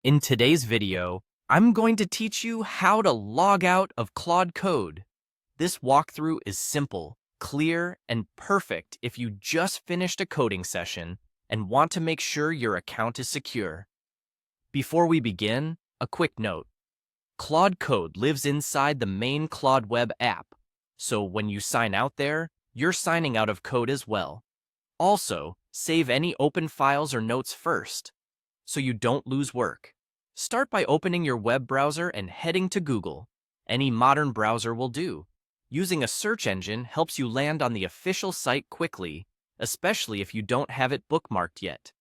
In today's video, I'm going to teach you how to log out of Claude Code. This walkthrough is simple, clear, and perfect if you just finished a coding session and want to make sure your account is secure. Before we begin, a quick note. Claude Code lives inside the main Claude web app, so when you sign out there, you're signing out of code as well. Also, save any open files or notes first, so you don't lose work. Start by opening your web browser and heading to Google. Any modern browser will do. Using a search engine helps you land on the official site quickly, especially if you don't have it bookmarked yet.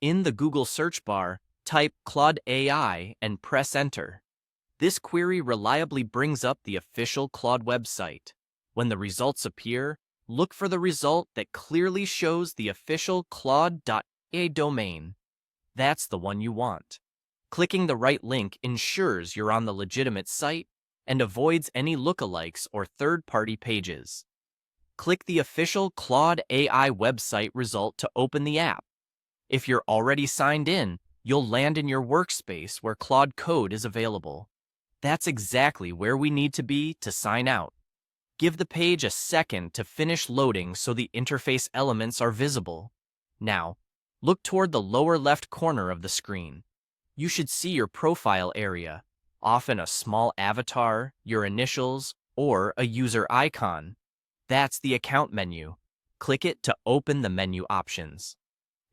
In the Google search bar, type Claude AI and press enter. This query reliably brings up the official Claude website. When the results appear, look for the result that clearly shows the official Claude.ai domain. That's the one you want. Clicking the right link ensures you're on the legitimate site and avoids any lookalikes or third-party pages. Click the official Claude AI website result to open the app. If you're already signed in, you'll land in your workspace where Claude Code is available. That's exactly where we need to be to sign out. Give the page a second to finish loading so the interface elements are visible. Now, look toward the lower left corner of the screen. You should see your profile area, often a small avatar, your initials, or a user icon. That's the account menu. Click it to open the menu options.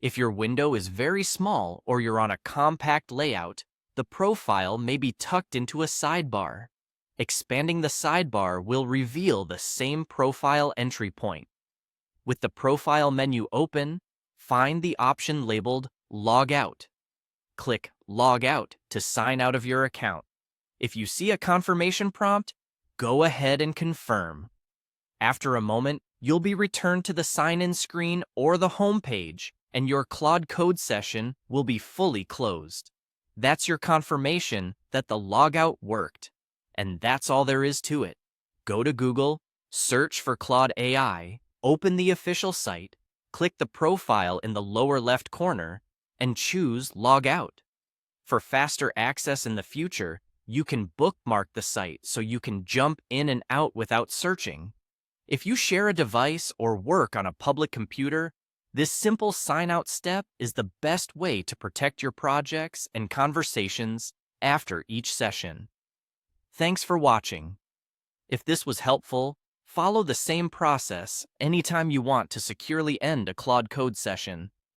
If your window is very small or you're on a compact layout, the profile may be tucked into a sidebar. Expanding the sidebar will reveal the same profile entry point. With the profile menu open, find the option labeled Log Out. Click Log Out to sign out of your account. If you see a confirmation prompt, go ahead and confirm. After a moment, you'll be returned to the sign-in screen or the home page, and your Claude Code session will be fully closed. That's your confirmation that the logout worked. And that's all there is to it. Go to Google, search for Claude AI, open the official site, click the profile in the lower left corner, and choose Log Out. For faster access in the future, you can bookmark the site so you can jump in and out without searching. If you share a device or work on a public computer, this simple sign-out step is the best way to protect your projects and conversations after each session. Thanks for watching. If this was helpful, follow the same process anytime you want to securely end a Claude Code session.